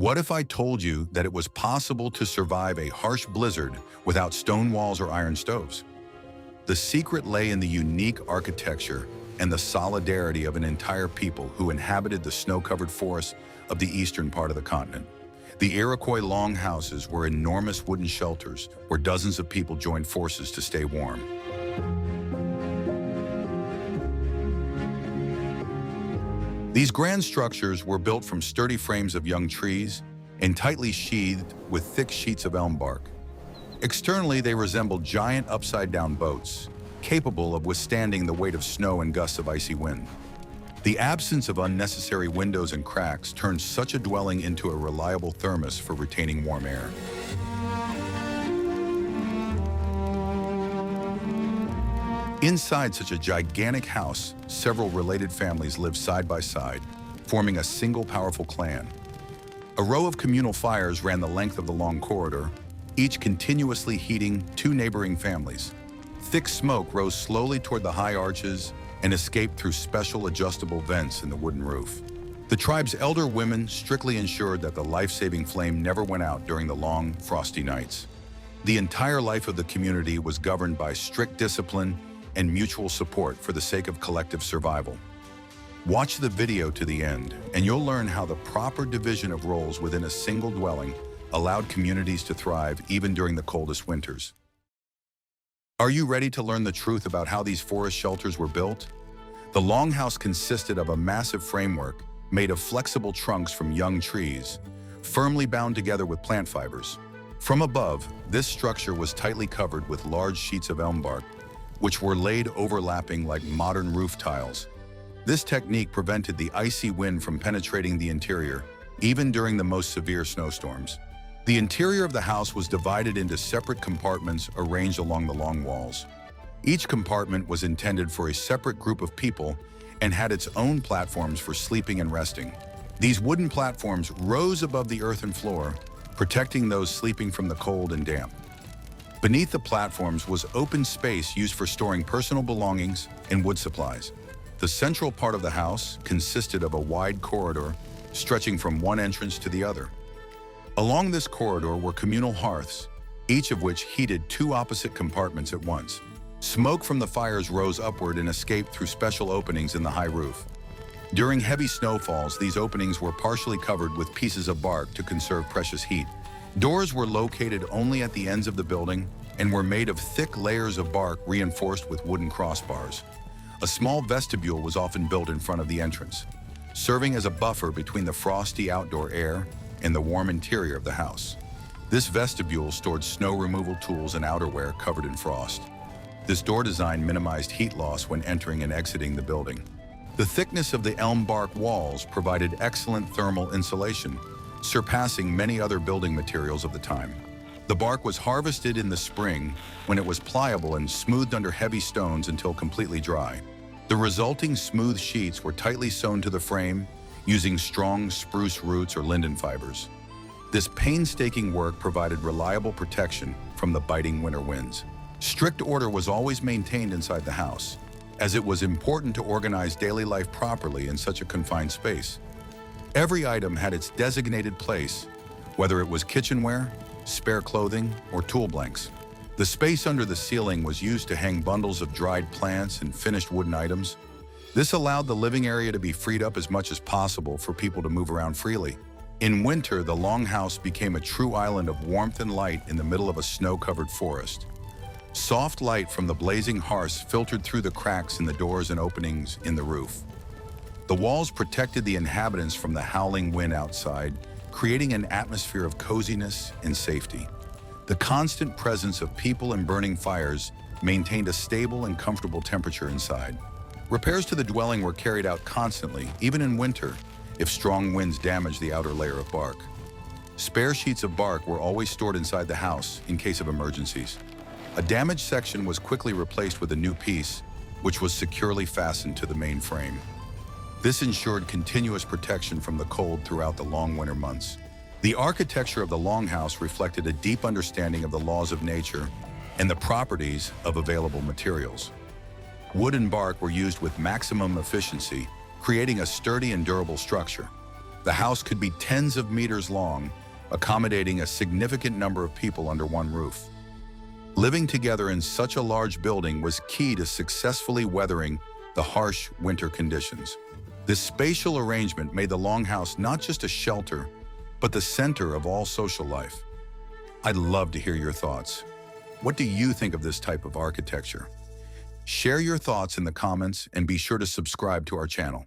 What if I told you that it was possible to survive a harsh blizzard without stone walls or iron stoves? The secret lay in the unique architecture and the solidarity of an entire people who inhabited the snow-covered forests of the eastern part of the continent. The Iroquois Longhouses were enormous wooden shelters where dozens of people joined forces to stay warm. These grand structures were built from sturdy frames of young trees and tightly sheathed with thick sheets of elm bark. Externally, they resembled giant upside-down boats, capable of withstanding the weight of snow and gusts of icy wind. The absence of unnecessary windows and cracks turned such a dwelling into a reliable thermos for retaining warm air. Inside such a gigantic house, several related families lived side by side, forming a single powerful clan. A row of communal fires ran the length of the long corridor, each continuously heating two neighboring families. Thick smoke rose slowly toward the high arches and escaped through special adjustable vents in the wooden roof. The tribe's elder women strictly ensured that the life-saving flame never went out during the long, frosty nights. The entire life of the community was governed by strict discipline and mutual support for the sake of collective survival. Watch the video to the end, and you'll learn how the proper division of roles within a single dwelling allowed communities to thrive even during the coldest winters. Are you ready to learn the truth about how these forest shelters were built? The longhouse consisted of a massive framework made of flexible trunks from young trees, firmly bound together with plant fibers. From above, this structure was tightly covered with large sheets of elm bark, which were laid overlapping like modern roof tiles. This technique prevented the icy wind from penetrating the interior, even during the most severe snowstorms. The interior of the house was divided into separate compartments arranged along the long walls. Each compartment was intended for a separate group of people and had its own platforms for sleeping and resting. These wooden platforms rose above the earthen floor, protecting those sleeping from the cold and damp. Beneath the platforms was open space used for storing personal belongings and wood supplies. The central part of the house consisted of a wide corridor stretching from one entrance to the other. Along this corridor were communal hearths, each of which heated two opposite compartments at once. Smoke from the fires rose upward and escaped through special openings in the high roof. During heavy snowfalls, these openings were partially covered with pieces of bark to conserve precious heat. Doors were located only at the ends of the building and were made of thick layers of bark reinforced with wooden crossbars. A small vestibule was often built in front of the entrance, serving as a buffer between the frosty outdoor air and the warm interior of the house. This vestibule stored snow removal tools and outerwear covered in frost. This door design minimized heat loss when entering and exiting the building. The thickness of the elm bark walls provided excellent thermal insulation, surpassing many other building materials of the time. The bark was harvested in the spring when it was pliable and smoothed under heavy stones until completely dry. The resulting smooth sheets were tightly sewn to the frame using strong spruce roots or linden fibers. This painstaking work provided reliable protection from the biting winter winds. Strict order was always maintained inside the house, as it was important to organize daily life properly in such a confined space. Every item had its designated place, whether it was kitchenware, spare clothing, or tool blanks. The space under the ceiling was used to hang bundles of dried plants and finished wooden items. This allowed the living area to be freed up as much as possible for people to move around freely. In winter, the longhouse became a true island of warmth and light in the middle of a snow-covered forest. Soft light from the blazing hearths filtered through the cracks in the doors and openings in the roof. The walls protected the inhabitants from the howling wind outside, creating an atmosphere of coziness and safety. The constant presence of people and burning fires maintained a stable and comfortable temperature inside. Repairs to the dwelling were carried out constantly, even in winter, if strong winds damaged the outer layer of bark. Spare sheets of bark were always stored inside the house in case of emergencies. A damaged section was quickly replaced with a new piece, which was securely fastened to the main frame. This ensured continuous protection from the cold throughout the long winter months. The architecture of the longhouse reflected a deep understanding of the laws of nature and the properties of available materials. Wood and bark were used with maximum efficiency, creating a sturdy and durable structure. The house could be tens of meters long, accommodating a significant number of people under one roof. Living together in such a large building was key to successfully weathering the harsh winter conditions. This spatial arrangement made the Longhouse not just a shelter, but the center of all social life. I'd love to hear your thoughts. What do you think of this type of architecture? Share your thoughts in the comments and be sure to subscribe to our channel.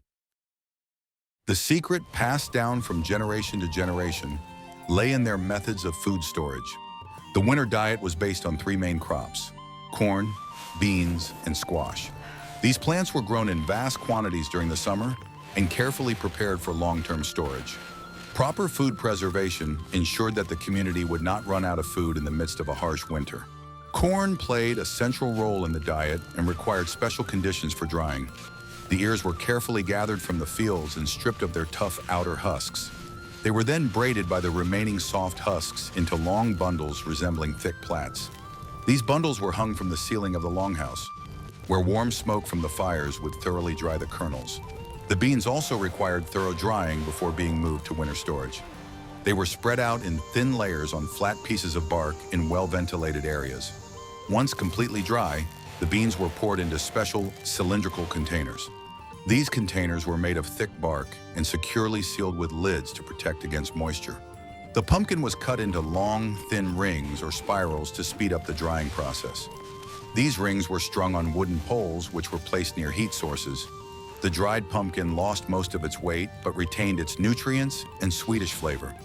The secret passed down from generation to generation lay in their methods of food storage. The winter diet was based on three main crops: corn, beans, and squash. These plants were grown in vast quantities during the summer and carefully prepared for long-term storage. Proper food preservation ensured that the community would not run out of food in the midst of a harsh winter. Corn played a central role in the diet and required special conditions for drying. The ears were carefully gathered from the fields and stripped of their tough outer husks. They were then braided by the remaining soft husks into long bundles resembling thick plaits. These bundles were hung from the ceiling of the Longhouse, where warm smoke from the fires would thoroughly dry the kernels. The beans also required thorough drying before being moved to winter storage. They were spread out in thin layers on flat pieces of bark in well-ventilated areas. Once completely dry, the beans were poured into special cylindrical containers. These containers were made of thick bark and securely sealed with lids to protect against moisture. The pumpkin was cut into long, thin rings or spirals to speed up the drying process. These rings were strung on wooden poles which were placed near heat sources. The dried pumpkin lost most of its weight but retained its nutrients and sweetish flavor.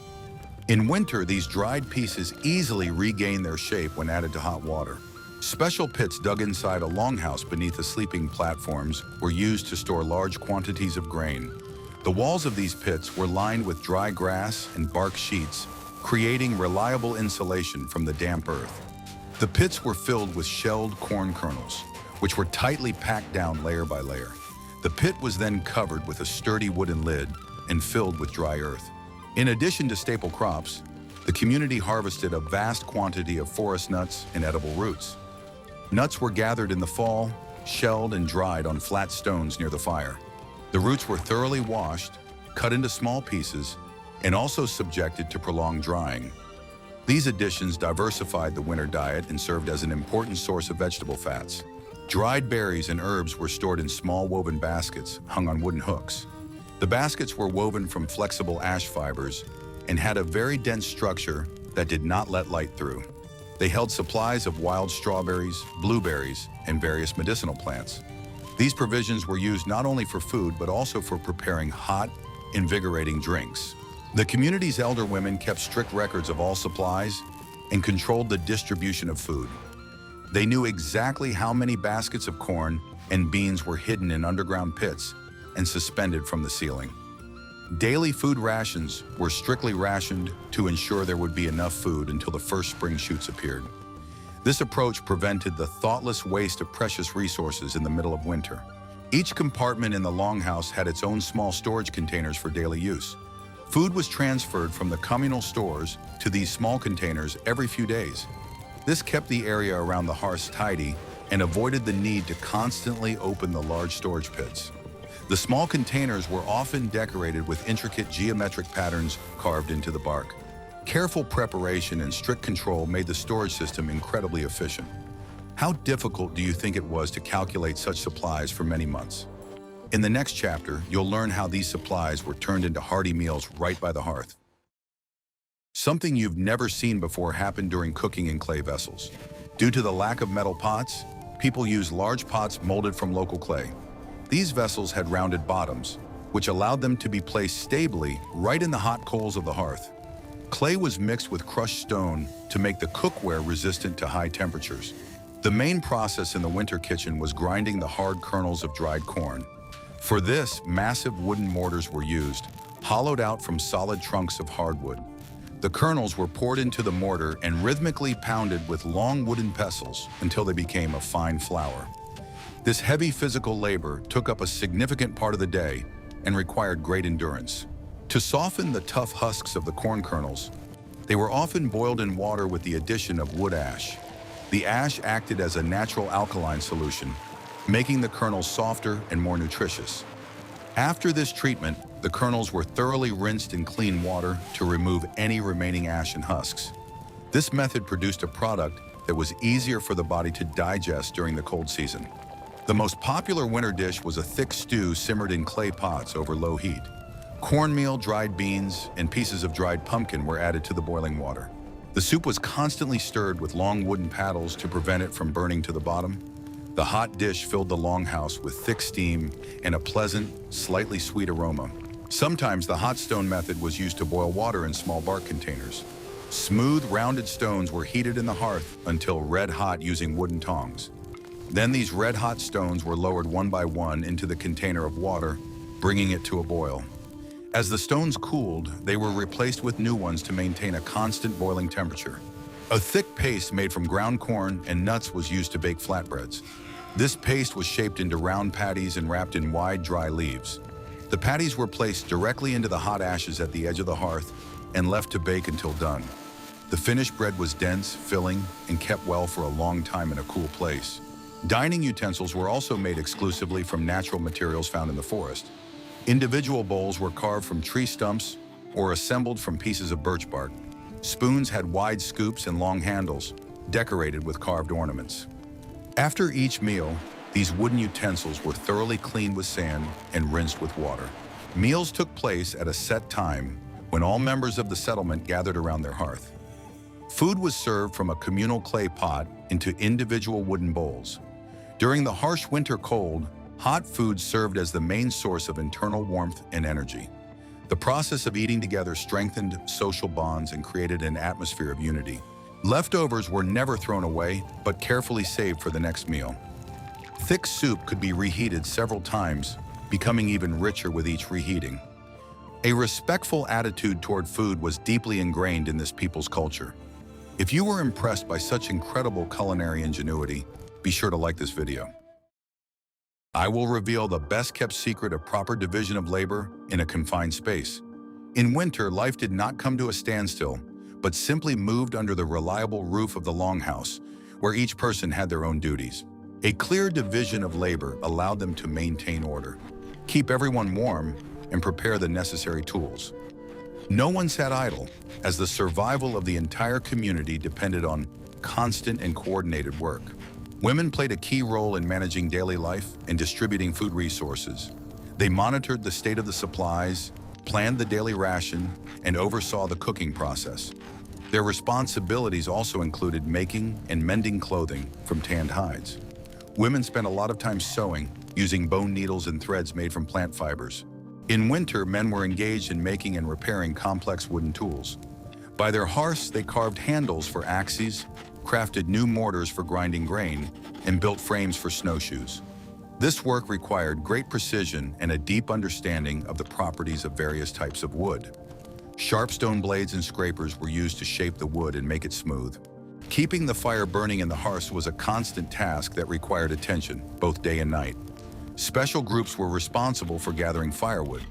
In winter, these dried pieces easily regained their shape when added to hot water. Special pits dug inside a longhouse beneath the sleeping platforms were used to store large quantities of grain. The walls of these pits were lined with dry grass and bark sheets, creating reliable insulation from the damp earth. The pits were filled with shelled corn kernels, which were tightly packed down layer by layer. The pit was then covered with a sturdy wooden lid and filled with dry earth. In addition to staple crops, the community harvested a vast quantity of forest nuts and edible roots. Nuts were gathered in the fall, shelled and dried on flat stones near the fire. The roots were thoroughly washed, cut into small pieces, and also subjected to prolonged drying. These additions diversified the winter diet and served as an important source of vegetable fats. Dried berries and herbs were stored in small woven baskets hung on wooden hooks. The baskets were woven from flexible ash fibers and had a very dense structure that did not let light through. They held supplies of wild strawberries, blueberries, and various medicinal plants. These provisions were used not only for food, but also for preparing hot, invigorating drinks. The community's elder women kept strict records of all supplies and controlled the distribution of food. They knew exactly how many baskets of corn and beans were hidden in underground pits and suspended from the ceiling. Daily food rations were strictly rationed to ensure there would be enough food until the first spring shoots appeared. This approach prevented the thoughtless waste of precious resources in the middle of winter. Each compartment in the Longhouse had its own small storage containers for daily use. Food was transferred from the communal stores to these small containers every few days. This kept the area around the hearths tidy and avoided the need to constantly open the large storage pits. The small containers were often decorated with intricate geometric patterns carved into the bark. Careful preparation and strict control made the storage system incredibly efficient. How difficult do you think it was to calculate such supplies for many months? In the next chapter, you'll learn how these supplies were turned into hearty meals right by the hearth. Something you've never seen before happened during cooking in clay vessels. Due to the lack of metal pots, people used large pots molded from local clay. These vessels had rounded bottoms, which allowed them to be placed stably right in the hot coals of the hearth. Clay was mixed with crushed stone to make the cookware resistant to high temperatures. The main process in the winter kitchen was grinding the hard kernels of dried corn. For this, massive wooden mortars were used, hollowed out from solid trunks of hardwood. The kernels were poured into the mortar and rhythmically pounded with long wooden pestles until they became a fine flour. This heavy physical labor took up a significant part of the day and required great endurance. To soften the tough husks of the corn kernels, they were often boiled in water with the addition of wood ash. The ash acted as a natural alkaline solution, making the kernels softer and more nutritious. After this treatment, the kernels were thoroughly rinsed in clean water to remove any remaining ash and husks. This method produced a product that was easier for the body to digest during the cold season. The most popular winter dish was a thick stew simmered in clay pots over low heat. Cornmeal, dried beans, and pieces of dried pumpkin were added to the boiling water. The soup was constantly stirred with long wooden paddles to prevent it from burning to the bottom. The hot dish filled the longhouse with thick steam and a pleasant, slightly sweet aroma. Sometimes the hot stone method was used to boil water in small bark containers. Smooth, rounded stones were heated in the hearth until red hot using wooden tongs. Then these red hot stones were lowered one by one into the container of water, bringing it to a boil. As the stones cooled, they were replaced with new ones to maintain a constant boiling temperature. A thick paste made from ground corn and nuts was used to bake flatbreads. This paste was shaped into round patties and wrapped in wide, dry leaves. The patties were placed directly into the hot ashes at the edge of the hearth and left to bake until done. The finished bread was dense, filling, and kept well for a long time in a cool place. Dining utensils were also made exclusively from natural materials found in the forest. Individual bowls were carved from tree stumps or assembled from pieces of birch bark. Spoons had wide scoops and long handles, decorated with carved ornaments. After each meal, these wooden utensils were thoroughly cleaned with sand and rinsed with water. Meals took place at a set time when all members of the settlement gathered around their hearth. Food was served from a communal clay pot into individual wooden bowls. During the harsh winter cold, hot food served as the main source of internal warmth and energy. The process of eating together strengthened social bonds and created an atmosphere of unity. Leftovers were never thrown away, but carefully saved for the next meal. Thick soup could be reheated several times, becoming even richer with each reheating. A respectful attitude toward food was deeply ingrained in this people's culture. If you were impressed by such incredible culinary ingenuity, be sure to like this video. I will reveal the best-kept secret of proper division of labor in a confined space. In winter, life did not come to a standstill, but simply moved under the reliable roof of the longhouse, where each person had their own duties. A clear division of labor allowed them to maintain order, keep everyone warm, and prepare the necessary tools. No one sat idle, as the survival of the entire community depended on constant and coordinated work. Women played a key role in managing daily life and distributing food resources. They monitored the state of the supplies, planned the daily ration, and oversaw the cooking process. Their responsibilities also included making and mending clothing from tanned hides. Women spent a lot of time sewing, using bone needles and threads made from plant fibers. In winter, men were engaged in making and repairing complex wooden tools. By their hearths, they carved handles for axes, crafted new mortars for grinding grain, and built frames for snowshoes. This work required great precision and a deep understanding of the properties of various types of wood. Sharp stone blades and scrapers were used to shape the wood and make it smooth. Keeping the fire burning in the hearths was a constant task that required attention, both day and night. Special groups were responsible for gathering firewood,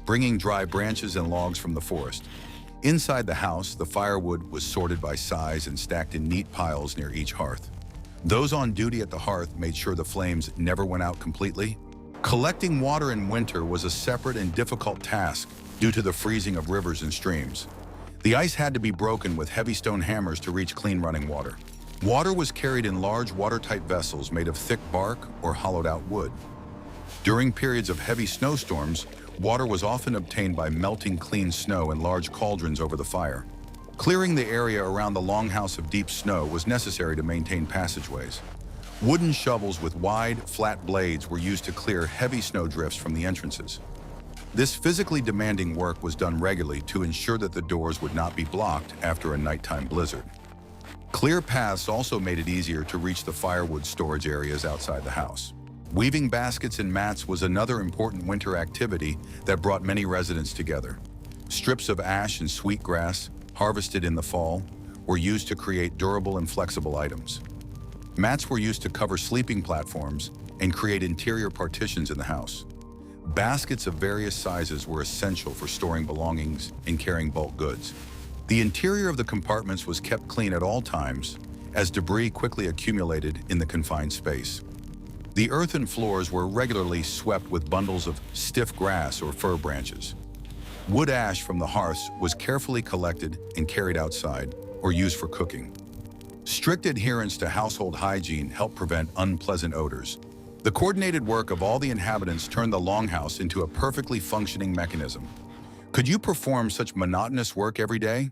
bringing dry branches and logs from the forest. Inside the house, the firewood was sorted by size and stacked in neat piles near each hearth. Those on duty at the hearth made sure the flames never went out completely. Collecting water in winter was a separate and difficult task due to the freezing of rivers and streams. The ice had to be broken with heavy stone hammers to reach clean running water. Water was carried in large watertight vessels made of thick bark or hollowed-out wood. During periods of heavy snowstorms, water was often obtained by melting clean snow in large cauldrons over the fire. Clearing the area around the longhouse of deep snow was necessary to maintain passageways. Wooden shovels with wide, flat blades were used to clear heavy snow drifts from the entrances. This physically demanding work was done regularly to ensure that the doors would not be blocked after a nighttime blizzard. Clear paths also made it easier to reach the firewood storage areas outside the house. Weaving baskets and mats was another important winter activity that brought many residents together. Strips of ash and sweetgrass, harvested in the fall, were used to create durable and flexible items. Mats were used to cover sleeping platforms and create interior partitions in the house. Baskets of various sizes were essential for storing belongings and carrying bulk goods. The interior of the compartments was kept clean at all times, as debris quickly accumulated in the confined space. The earthen floors were regularly swept with bundles of stiff grass or fir branches. Wood ash from the hearths was carefully collected and carried outside or used for cooking. Strict adherence to household hygiene helped prevent unpleasant odors. The coordinated work of all the inhabitants turned the longhouse into a perfectly functioning mechanism. Could you perform such monotonous work every day?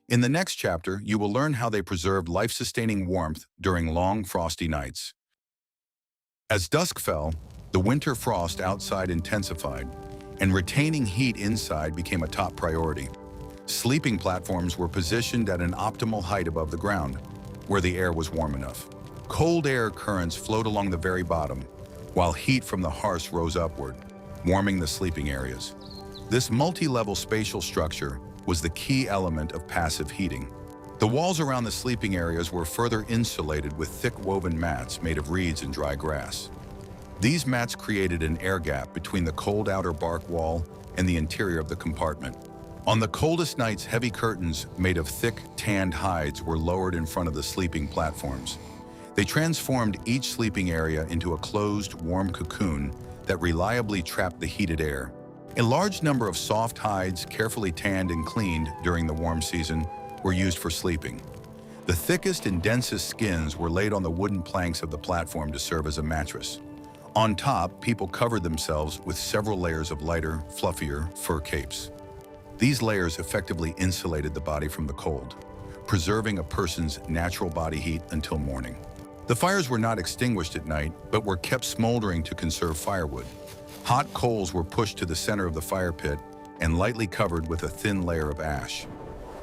In the next chapter, you will learn how they preserved life-sustaining warmth during long, frosty nights. As dusk fell, the winter frost outside intensified, and retaining heat inside became a top priority. Sleeping platforms were positioned at an optimal height above the ground, where the air was warm enough. Cold air currents flowed along the very bottom, while heat from the hearths rose upward, warming the sleeping areas. This multi-level spatial structure was the key element of passive heating. The walls around the sleeping areas were further insulated with thick woven mats made of reeds and dry grass. These mats created an air gap between the cold outer bark wall and the interior of the compartment. On the coldest nights, heavy curtains made of thick, tanned hides were lowered in front of the sleeping platforms. They transformed each sleeping area into a closed, warm cocoon that reliably trapped the heated air. A large number of soft hides, carefully tanned and cleaned during the warm season, were used for sleeping. The thickest and densest skins were laid on the wooden planks of the platform to serve as a mattress. On top, people covered themselves with several layers of lighter, fluffier fur capes. These layers effectively insulated the body from the cold, preserving a person's natural body heat until morning. The fires were not extinguished at night, but were kept smoldering to conserve firewood. Hot coals were pushed to the center of the fire pit and lightly covered with a thin layer of ash.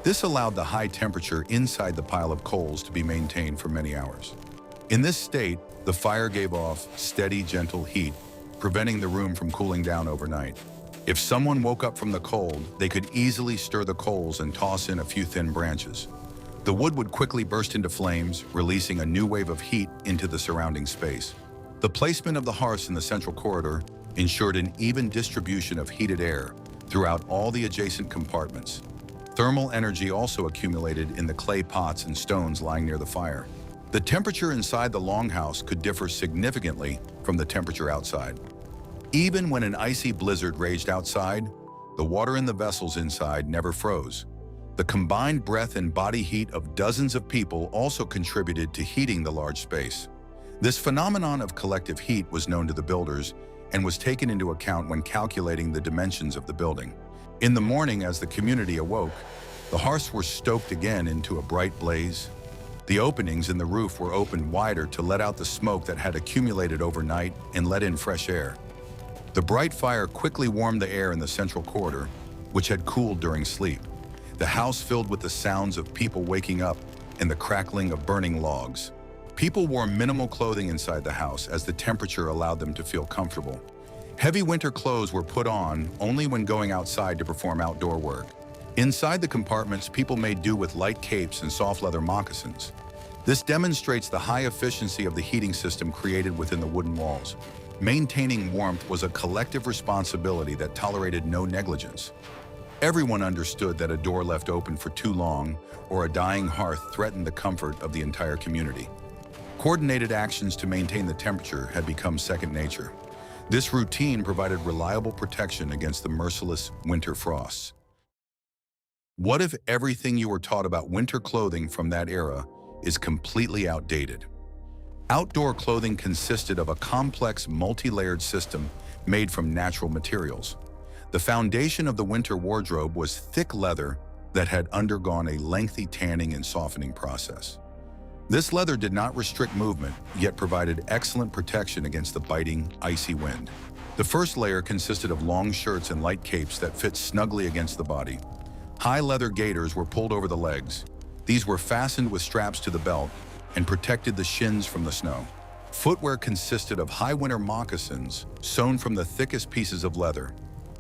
This allowed the high temperature inside the pile of coals to be maintained for many hours. In this state, the fire gave off steady, gentle heat, preventing the room from cooling down overnight. If someone woke up from the cold, they could easily stir the coals and toss in a few thin branches. The wood would quickly burst into flames, releasing a new wave of heat into the surrounding space. The placement of the hearths in the central corridor ensured an even distribution of heated air throughout all the adjacent compartments. Thermal energy also accumulated in the clay pots and stones lying near the fire. The temperature inside the longhouse could differ significantly from the temperature outside. Even when an icy blizzard raged outside, the water in the vessels inside never froze. The combined breath and body heat of dozens of people also contributed to heating the large space. This phenomenon of collective heat was known to the builders and was taken into account when calculating the dimensions of the building. In the morning, as the community awoke, the hearths were stoked again into a bright blaze. The openings in the roof were opened wider to let out the smoke that had accumulated overnight and let in fresh air. The bright fire quickly warmed the air in the central corridor, which had cooled during sleep. The house filled with the sounds of people waking up and the crackling of burning logs. People wore minimal clothing inside the house as the temperature allowed them to feel comfortable. Heavy winter clothes were put on only when going outside to perform outdoor work. Inside the compartments, people made do with light capes and soft leather moccasins. This demonstrates the high efficiency of the heating system created within the wooden walls. Maintaining warmth was a collective responsibility that tolerated no negligence. Everyone understood that a door left open for too long or a dying hearth threatened the comfort of the entire community. Coordinated actions to maintain the temperature had become second nature. This routine provided reliable protection against the merciless winter frosts. What if everything you were taught about winter clothing from that era is completely outdated? Outdoor clothing consisted of a complex, multi-layered system made from natural materials. The foundation of the winter wardrobe was thick leather that had undergone a lengthy tanning and softening process. This leather did not restrict movement, yet provided excellent protection against the biting, icy wind. The first layer consisted of long shirts and light capes that fit snugly against the body. High leather gaiters were pulled over the legs. These were fastened with straps to the belt and protected the shins from the snow. Footwear consisted of high winter moccasins sewn from the thickest pieces of leather.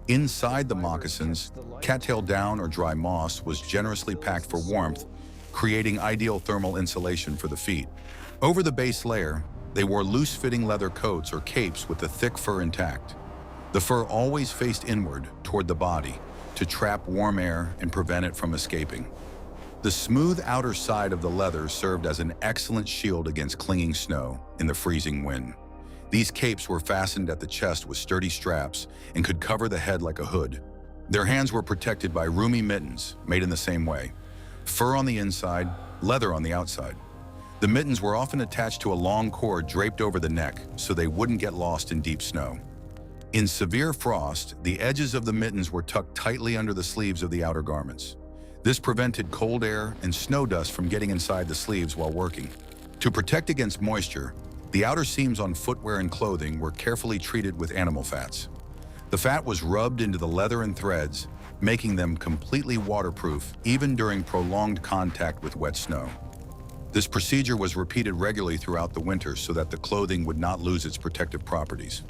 Inside the moccasins, cattail down or dry moss was generously packed for warmth, creating ideal thermal insulation for the feet. Over the base layer, they wore loose-fitting leather coats or capes with the thick fur intact. The fur always faced inward toward the body to trap warm air and prevent it from escaping. The smooth outer side of the leather served as an excellent shield against clinging snow in the freezing wind. These capes were fastened at the chest with sturdy straps and could cover the head like a hood. Their hands were protected by roomy mittens made in the same way, fur on the inside, leather on the outside. The mittens were often attached to a long cord draped over the neck so they wouldn't get lost in deep snow. In severe frost, the edges of the mittens were tucked tightly under the sleeves of the outer garments. This prevented cold air and snow dust from getting inside the sleeves while working. To protect against moisture, the outer seams on footwear and clothing were carefully treated with animal fats. The fat was rubbed into the leather and threads, making them completely waterproof even during prolonged contact with wet snow. This procedure was repeated regularly throughout the winter so that the clothing would not lose its protective properties.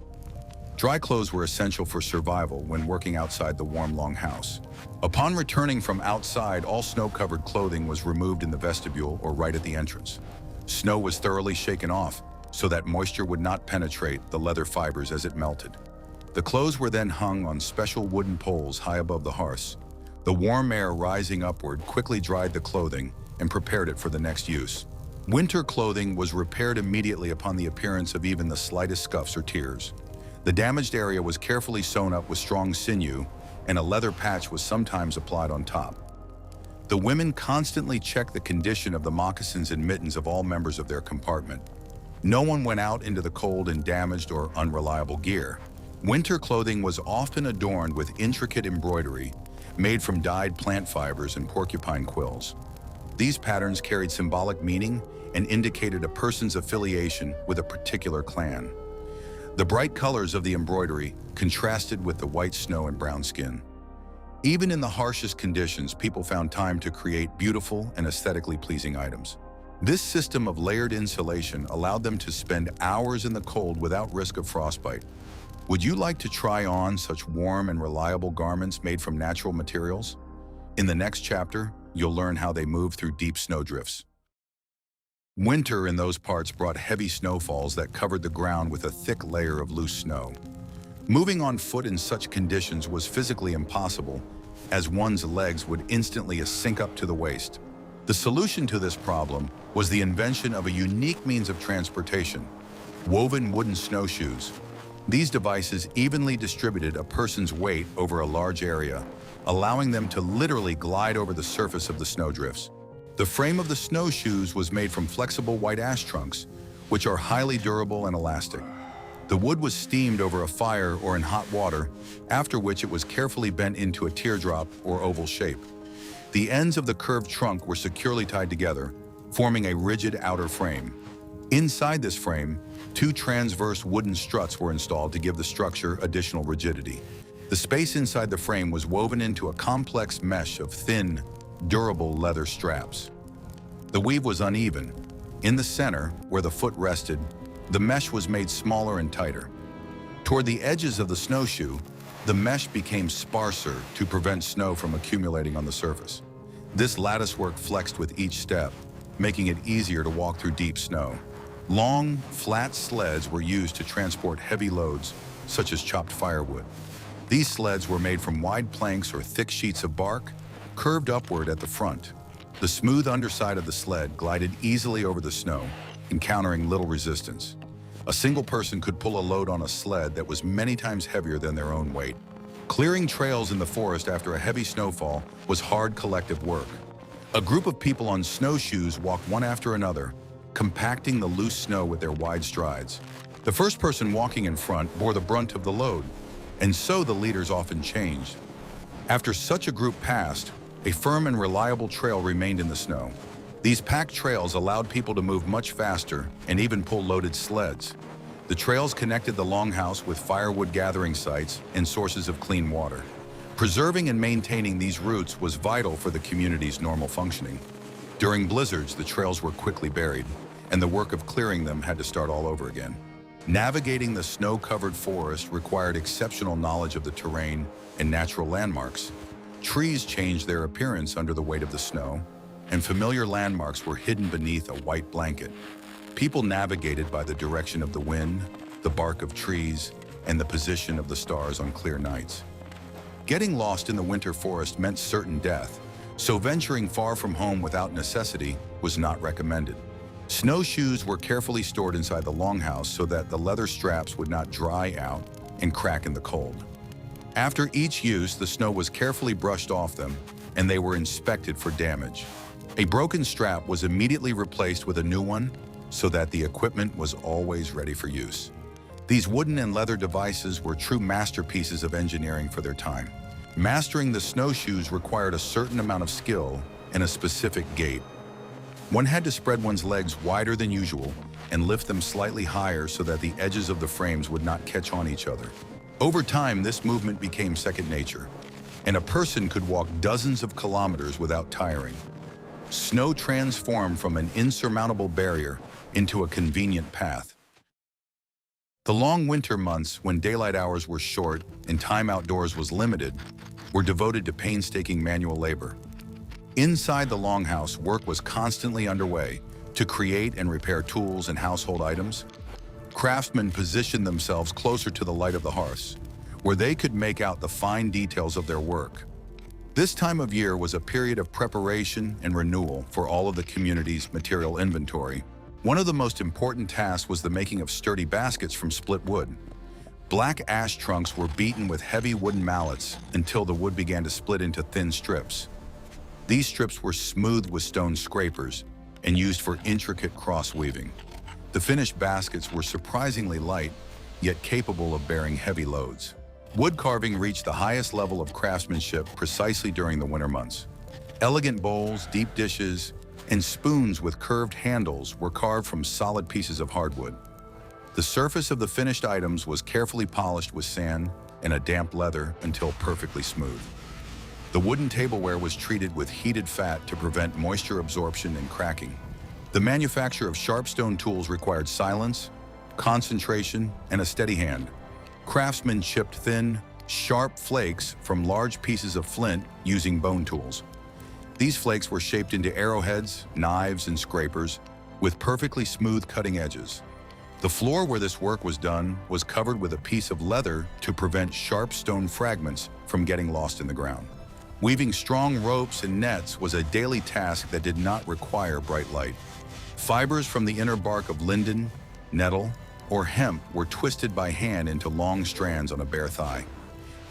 Dry clothes were essential for survival when working outside the warm longhouse. Upon returning from outside, all snow-covered clothing was removed in the vestibule or right at the entrance. Snow was thoroughly shaken off so that moisture would not penetrate the leather fibers as it melted. The clothes were then hung on special wooden poles high above the hearths. The warm air rising upward quickly dried the clothing and prepared it for the next use. Winter clothing was repaired immediately upon the appearance of even the slightest scuffs or tears. The damaged area was carefully sewn up with strong sinew, and a leather patch was sometimes applied on top. The women constantly checked the condition of the moccasins and mittens of all members of their compartment. No one went out into the cold in damaged or unreliable gear. Winter clothing was often adorned with intricate embroidery made from dyed plant fibers and porcupine quills. These patterns carried symbolic meaning and indicated a person's affiliation with a particular clan. The bright colors of the embroidery contrasted with the white snow and brown skin. Even in the harshest conditions, people found time to create beautiful and aesthetically pleasing items. This system of layered insulation allowed them to spend hours in the cold without risk of frostbite. Would you like to try on such warm and reliable garments made from natural materials? In the next chapter, you'll learn how they move through deep snowdrifts. Winter in those parts brought heavy snowfalls that covered the ground with a thick layer of loose snow. Moving on foot in such conditions was physically impossible, as one's legs would instantly sink up to the waist. The solution to this problem was the invention of a unique means of transportation: woven wooden snowshoes. These devices evenly distributed a person's weight over a large area, allowing them to literally glide over the surface of the snowdrifts. The frame of the snowshoes was made from flexible white ash trunks, which are highly durable and elastic. The wood was steamed over a fire or in hot water, after which it was carefully bent into a teardrop or oval shape. The ends of the curved trunk were securely tied together, forming a rigid outer frame. Inside this frame, two transverse wooden struts were installed to give the structure additional rigidity. The space inside the frame was woven into a complex mesh of thin, durable leather straps. The weave was uneven. In the center, where the foot rested, the mesh was made smaller and tighter. Toward the edges of the snowshoe, the mesh became sparser to prevent snow from accumulating on the surface. This lattice work flexed with each step, making it easier to walk through deep snow. Long, flat sleds were used to transport heavy loads, such as chopped firewood. These sleds were made from wide planks or thick sheets of bark, curved upward at the front. The smooth underside of the sled glided easily over the snow, encountering little resistance. A single person could pull a load on a sled that was many times heavier than their own weight. Clearing trails in the forest after a heavy snowfall was hard collective work. A group of people on snowshoes walked one after another, compacting the loose snow with their wide strides. The first person walking in front bore the brunt of the load, and so the leaders often changed. After such a group passed, a firm and reliable trail remained in the snow. These packed trails allowed people to move much faster and even pull loaded sleds. The trails connected the Longhouse with firewood gathering sites and sources of clean water. Preserving and maintaining these routes was vital for the community's normal functioning. During blizzards, the trails were quickly buried, and the work of clearing them had to start all over again. Navigating the snow-covered forest required exceptional knowledge of the terrain and natural landmarks. Trees changed their appearance under the weight of the snow, and familiar landmarks were hidden beneath a white blanket. People navigated by the direction of the wind, the bark of trees, and the position of the stars on clear nights. Getting lost in the winter forest meant certain death, so venturing far from home without necessity was not recommended. Snowshoes were carefully stored inside the Longhouse so that the leather straps would not dry out and crack in the cold. After each use, the snow was carefully brushed off them, and they were inspected for damage. A broken strap was immediately replaced with a new one so that the equipment was always ready for use. These wooden and leather devices were true masterpieces of engineering for their time. Mastering the snowshoes required a certain amount of skill and a specific gait. One had to spread one's legs wider than usual and lift them slightly higher so that the edges of the frames would not catch on each other. Over time, this movement became second nature, and a person could walk dozens of kilometers without tiring. Snow transformed from an insurmountable barrier into a convenient path. The long winter months, when daylight hours were short and time outdoors was limited, were devoted to painstaking manual labor. Inside the Longhouse, work was constantly underway to create and repair tools and household items. Craftsmen positioned themselves closer to the light of the hearths, where they could make out the fine details of their work. This time of year was a period of preparation and renewal for all of the community's material inventory. One of the most important tasks was the making of sturdy baskets from split wood. Black ash trunks were beaten with heavy wooden mallets until the wood began to split into thin strips. These strips were smoothed with stone scrapers and used for intricate cross-weaving. The finished baskets were surprisingly light, yet capable of bearing heavy loads. Wood carving reached the highest level of craftsmanship precisely during the winter months. Elegant bowls, deep dishes, and spoons with curved handles were carved from solid pieces of hardwood. The surface of the finished items was carefully polished with sand and a damp leather until perfectly smooth. The wooden tableware was treated with heated fat to prevent moisture absorption and cracking. The manufacture of sharp stone tools required silence, concentration, and a steady hand. Craftsmen chipped thin, sharp flakes from large pieces of flint using bone tools. These flakes were shaped into arrowheads, knives, and scrapers with perfectly smooth cutting edges. The floor where this work was done was covered with a piece of leather to prevent sharp stone fragments from getting lost in the ground. Weaving strong ropes and nets was a daily task that did not require bright light. Fibers from the inner bark of linden, nettle, or hemp were twisted by hand into long strands on a bare thigh.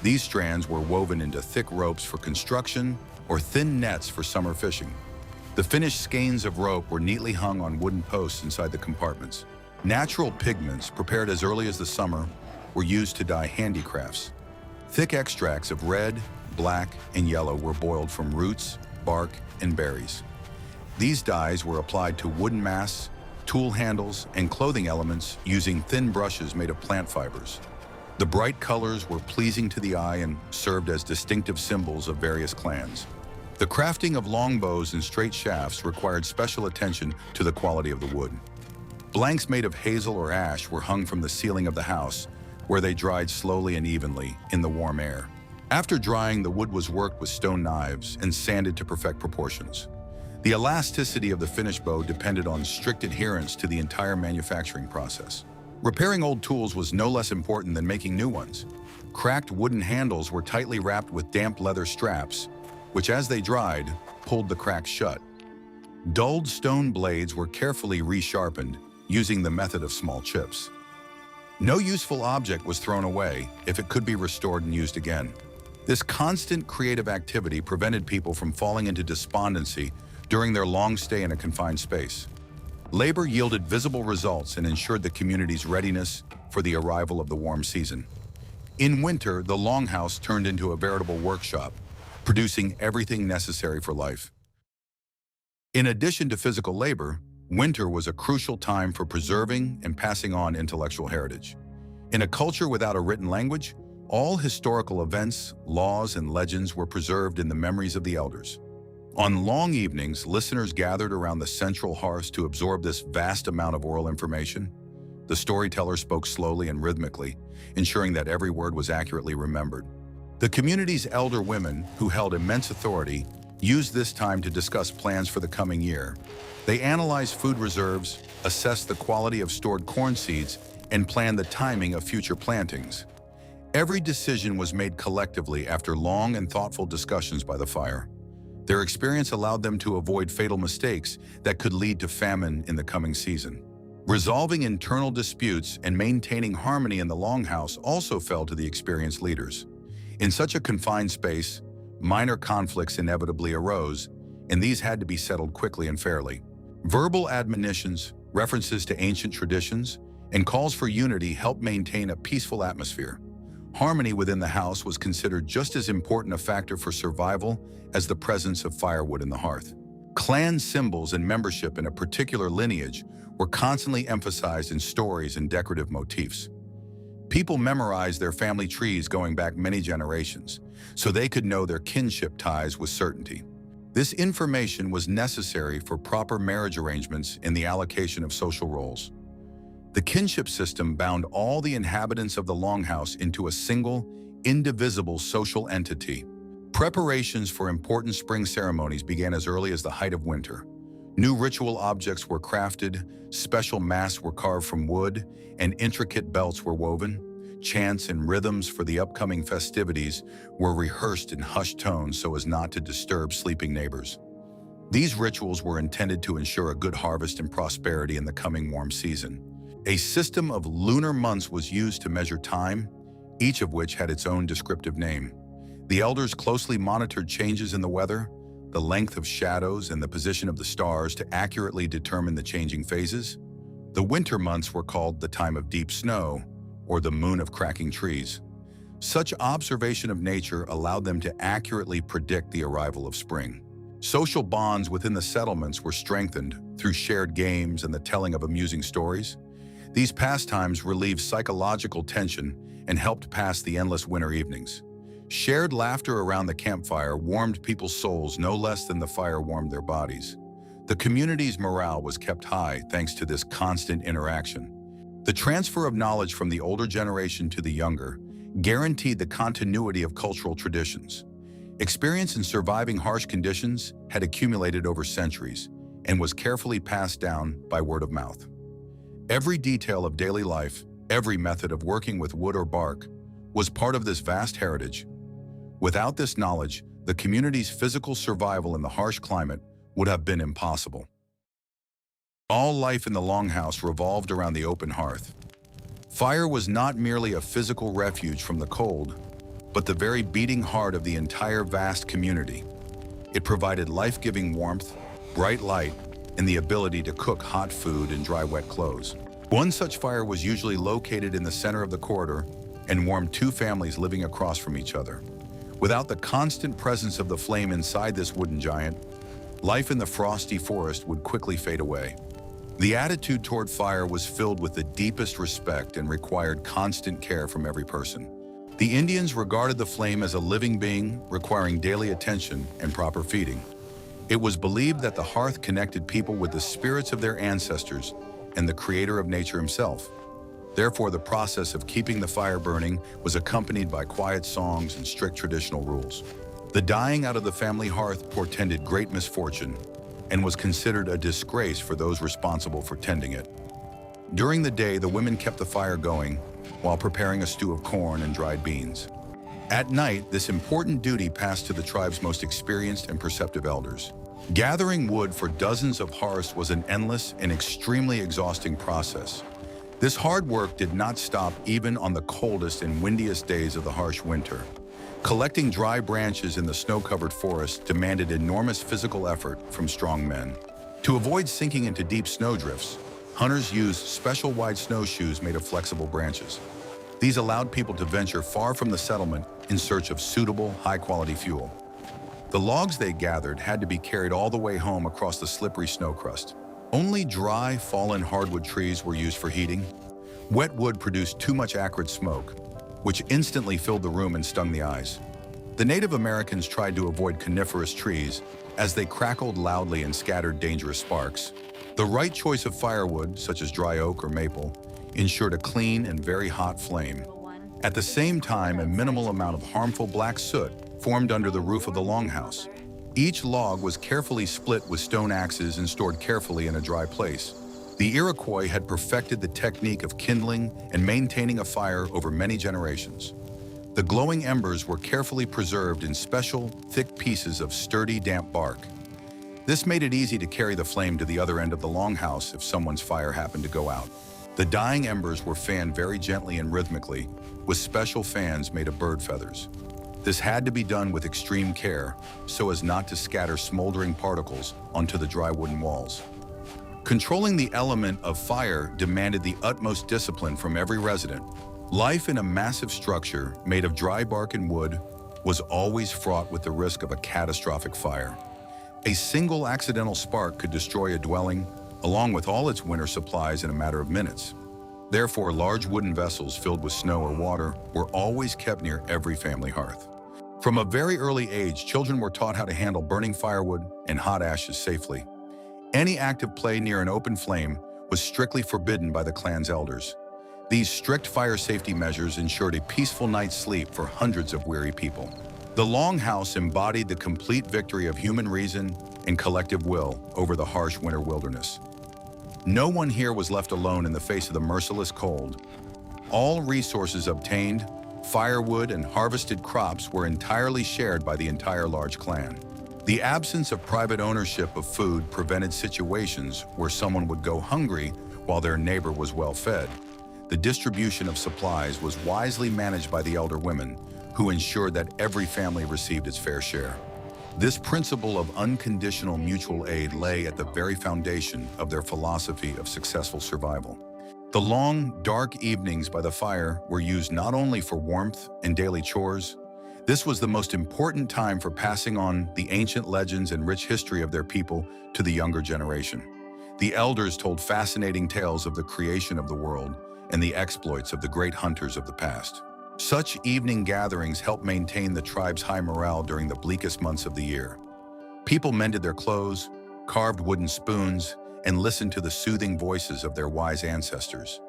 These strands were woven into thick ropes for construction or thin nets for summer fishing. The finished skeins of rope were neatly hung on wooden posts inside the compartments. Natural pigments, prepared as early as the summer, were used to dye handicrafts. Thick extracts of red, black, and yellow were boiled from roots, bark, and berries. These dyes were applied to wooden masts, tool handles, and clothing elements using thin brushes made of plant fibers. The bright colors were pleasing to the eye and served as distinctive symbols of various clans. The crafting of longbows and straight shafts required special attention to the quality of the wood. Blanks made of hazel or ash were hung from the ceiling of the house, where they dried slowly and evenly in the warm air. After drying, the wood was worked with stone knives and sanded to perfect proportions. The elasticity of the finished bow depended on strict adherence to the entire manufacturing process. Repairing old tools was no less important than making new ones. Cracked wooden handles were tightly wrapped with damp leather straps, which as they dried, pulled the cracks shut. Dulled stone blades were carefully resharpened using the method of small chips. No useful object was thrown away if it could be restored and used again. This constant creative activity prevented people from falling into despondency during their long stay in a confined space. Labor yielded visible results and ensured the community's readiness for the arrival of the warm season. In winter, the Longhouse turned into a veritable workshop, producing everything necessary for life. In addition to physical labor, winter was a crucial time for preserving and passing on intellectual heritage. In a culture without a written language, all historical events, laws, and legends were preserved in the memories of the elders. On long evenings, listeners gathered around the central hearth to absorb this vast amount of oral information. The storyteller spoke slowly and rhythmically, ensuring that every word was accurately remembered. The community's elder women, who held immense authority, used this time to discuss plans for the coming year. They analyzed food reserves, assessed the quality of stored corn seeds, and planned the timing of future plantings. Every decision was made collectively after long and thoughtful discussions by the fire. Their experience allowed them to avoid fatal mistakes that could lead to famine in the coming season. Resolving internal disputes and maintaining harmony in the Longhouse also fell to the experienced leaders. In such a confined space, minor conflicts inevitably arose, and these had to be settled quickly and fairly. Verbal admonitions, references to ancient traditions, and calls for unity helped maintain a peaceful atmosphere. Harmony within the house was considered just as important a factor for survival as the presence of firewood in the hearth. Clan symbols and membership in a particular lineage were constantly emphasized in stories and decorative motifs. People memorized their family trees going back many generations, so they could know their kinship ties with certainty. This information was necessary for proper marriage arrangements and the allocation of social roles. The kinship system bound all the inhabitants of the Longhouse into a single, indivisible social entity. Preparations for important spring ceremonies began as early as the height of winter. New ritual objects were crafted, special masks were carved from wood, and intricate belts were woven. Chants and rhythms for the upcoming festivities were rehearsed in hushed tones so as not to disturb sleeping neighbors. These rituals were intended to ensure a good harvest and prosperity in the coming warm season. A system of lunar months was used to measure time, each of which had its own descriptive name. The elders closely monitored changes in the weather, the length of shadows, and the position of the stars to accurately determine the changing phases. The winter months were called the time of deep snow, or the moon of cracking trees. Such observation of nature allowed them to accurately predict the arrival of spring. Social bonds within the settlements were strengthened through shared games and the telling of amusing stories. These pastimes relieved psychological tension and helped pass the endless winter evenings. Shared laughter around the campfire warmed people's souls no less than the fire warmed their bodies. The community's morale was kept high thanks to this constant interaction. The transfer of knowledge from the older generation to the younger guaranteed the continuity of cultural traditions. Experience in surviving harsh conditions had accumulated over centuries and was carefully passed down by word of mouth. Every detail of daily life, every method of working with wood or bark, was part of this vast heritage. Without this knowledge, the community's physical survival in the harsh climate would have been impossible. All life in the Longhouse revolved around the open hearth. Fire was not merely a physical refuge from the cold, but the very beating heart of the entire vast community. It provided life-giving warmth, bright light, and the ability to cook hot food and dry wet clothes. One such fire was usually located in the center of the corridor and warmed two families living across from each other. Without the constant presence of the flame inside this wooden giant, life in the frosty forest would quickly fade away. The attitude toward fire was filled with the deepest respect and required constant care from every person. The Indians regarded the flame as a living being requiring daily attention and proper feeding. It was believed that the hearth connected people with the spirits of their ancestors and the creator of nature himself. Therefore, the process of keeping the fire burning was accompanied by quiet songs and strict traditional rules. The dying out of the family hearth portended great misfortune and was considered a disgrace for those responsible for tending it. During the day, the women kept the fire going while preparing a stew of corn and dried beans. At night, this important duty passed to the tribe's most experienced and perceptive elders. Gathering wood for dozens of hearths was an endless and extremely exhausting process. This hard work did not stop even on the coldest and windiest days of the harsh winter. Collecting dry branches in the snow-covered forest demanded enormous physical effort from strong men. To avoid sinking into deep snowdrifts, hunters used special wide snowshoes made of flexible branches. These allowed people to venture far from the settlement in search of suitable, high-quality fuel. The logs they gathered had to be carried all the way home across the slippery snow crust. Only dry, fallen hardwood trees were used for heating. Wet wood produced too much acrid smoke, which instantly filled the room and stung the eyes. The Native Americans tried to avoid coniferous trees as they crackled loudly and scattered dangerous sparks. The right choice of firewood, such as dry oak or maple, ensured a clean and very hot flame. At the same time, a minimal amount of harmful black soot formed under the roof of the longhouse. Each log was carefully split with stone axes and stored carefully in a dry place. The Iroquois had perfected the technique of kindling and maintaining a fire over many generations. The glowing embers were carefully preserved in special, thick pieces of sturdy, damp bark. This made it easy to carry the flame to the other end of the longhouse if someone's fire happened to go out. The dying embers were fanned very gently and rhythmically with special fans made of bird feathers. This had to be done with extreme care so as not to scatter smoldering particles onto the dry wooden walls. Controlling the element of fire demanded the utmost discipline from every resident. Life in a massive structure made of dry bark and wood was always fraught with the risk of a catastrophic fire. A single accidental spark could destroy a dwelling, along with all its winter supplies in a matter of minutes. Therefore, large wooden vessels filled with snow or water were always kept near every family hearth. From a very early age, children were taught how to handle burning firewood and hot ashes safely. Any active play near an open flame was strictly forbidden by the clan's elders. These strict fire safety measures ensured a peaceful night's sleep for hundreds of weary people. The Longhouse embodied the complete victory of human reason and collective will over the harsh winter wilderness. No one here was left alone in the face of the merciless cold. All resources obtained, firewood and harvested crops were entirely shared by the entire large clan. The absence of private ownership of food prevented situations where someone would go hungry while their neighbor was well fed. The distribution of supplies was wisely managed by the elder women, who ensured that every family received its fair share. This principle of unconditional mutual aid lay at the very foundation of their philosophy of successful survival. The long, dark evenings by the fire were used not only for warmth and daily chores. This was the most important time for passing on the ancient legends and rich history of their people to the younger generation. The elders told fascinating tales of the creation of the world and the exploits of the great hunters of the past. Such evening gatherings helped maintain the tribe's high morale during the bleakest months of the year. People mended their clothes, carved wooden spoons, and listened to the soothing voices of their wise ancestors.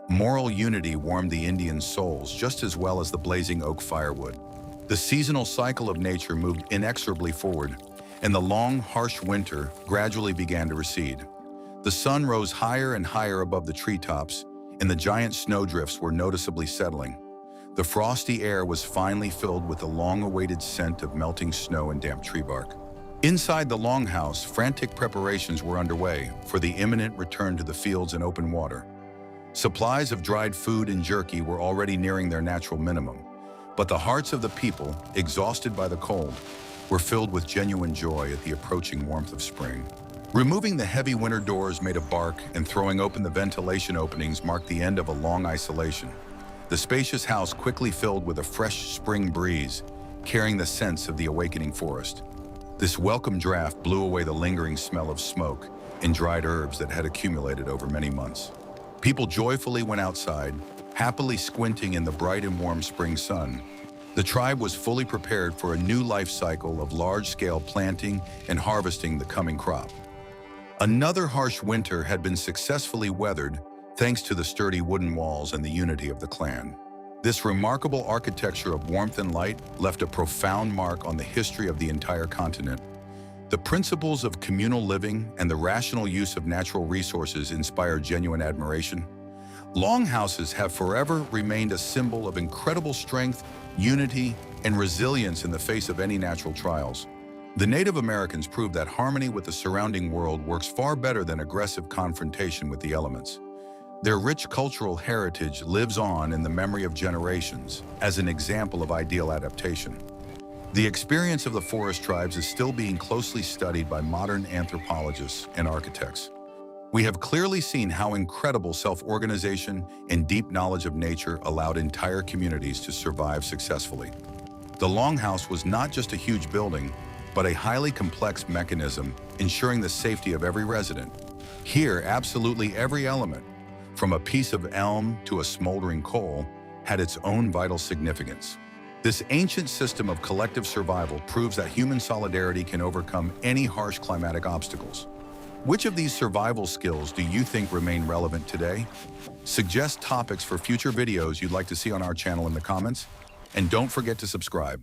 Moral unity warmed the Indians' souls just as well as the blazing oak firewood. The seasonal cycle of nature moved inexorably forward, and the long, harsh winter gradually began to recede. The sun rose higher and higher above the treetops, and the giant snowdrifts were noticeably settling. The frosty air was finally filled with the long-awaited scent of melting snow and damp tree bark. Inside the Longhouse, frantic preparations were underway for the imminent return to the fields and open water. Supplies of dried food and jerky were already nearing their natural minimum, but the hearts of the people, exhausted by the cold, were filled with genuine joy at the approaching warmth of spring. Removing the heavy winter doors made of bark and throwing open the ventilation openings marked the end of a long isolation. The spacious house quickly filled with a fresh spring breeze, carrying the scents of the awakening forest. This welcome draft blew away the lingering smell of smoke and dried herbs that had accumulated over many months. People joyfully went outside, happily squinting in the bright and warm spring sun. The tribe was fully prepared for a new life cycle of large-scale planting and harvesting the coming crop. Another harsh winter had been successfully weathered thanks to the sturdy wooden walls and the unity of the clan. This remarkable architecture of warmth and light left a profound mark on the history of the entire continent. The principles of communal living and the rational use of natural resources inspired genuine admiration. Longhouses have forever remained a symbol of incredible strength, unity, and resilience in the face of any natural trials. The Native Americans proved that harmony with the surrounding world works far better than aggressive confrontation with the elements. Their rich cultural heritage lives on in the memory of generations as an example of ideal adaptation. The experience of the forest tribes is still being closely studied by modern anthropologists and architects. We have clearly seen how incredible self-organization and deep knowledge of nature allowed entire communities to survive successfully. The Longhouse was not just a huge building, but a highly complex mechanism ensuring the safety of every resident. Here, absolutely every element, from a piece of elm to a smoldering coal, had its own vital significance. This ancient system of collective survival proves that human solidarity can overcome any harsh climatic obstacles. Which of these survival skills do you think remain relevant today? Suggest topics for future videos you'd like to see on our channel in the comments, and don't forget to subscribe.